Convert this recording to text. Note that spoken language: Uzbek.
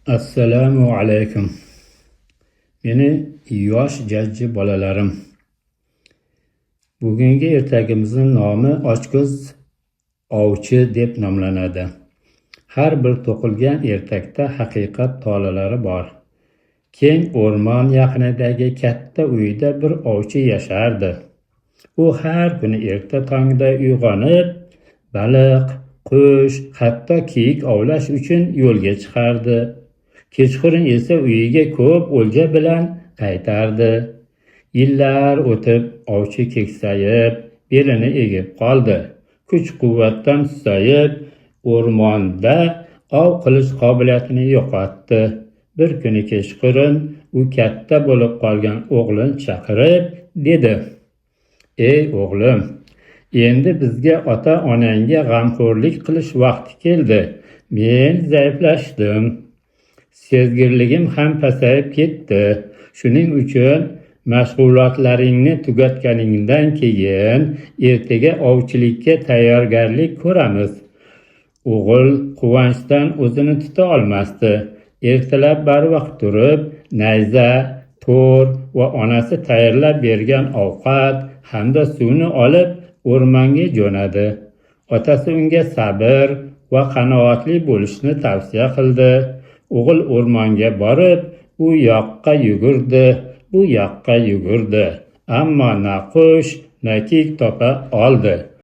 Assalomu alaykum. Meni yosh jajji bolalarim. Bugungi ertagimizning nomi ochko'z ovchi deb nomlanadi. Har bir to'qilgan ertakda haqiqat tolalari bor. Keng o'rmon yaqinidagi katta uyda bir ovchi yashardi. U har kuni erta tongda uyg'onib, baliq, qush, hatto kiyik ovlash uchun yo'lga chiqardi. Kechqurun esa uyiga ko'p o'lja bilan qaytardi. Yillar o'tib ovchi keksayib, belini egib qoldi. Kuch-quvvatdan susayib, o'rmonda ov qilish qobiliyatini yo'qotdi. Bir kuni kechqurun u katta bo'lib qolgan o'g'lini chaqirib dedi: "Ey o'g'lim, endi bizga ota-onangga g'amxo'rlik qilish vaqti keldi. Men zaiflashdim. Sezgirligim ham pasayib ketdi. Shuning uchun mashg'ulotlaringni tugatganingdan keyin ertaga ovchilikka tayyorgarlik ko'ramiz." O'g'il quvonchdan o'zini tuta olmasdi. Ertalab barvaqt turib, nayza, to'r va onasi tayyorlab bergan ovqat hamda suvni olib o'rmonga jo'nadi. Otasi unga sabr va qanoatli bo'lishni tavsiya qildi. O'g'il o'rmonga borib, u yoqqa yugurdi, bu yoqqa yugurdi, ammo na qush, na kiyik topa oldi.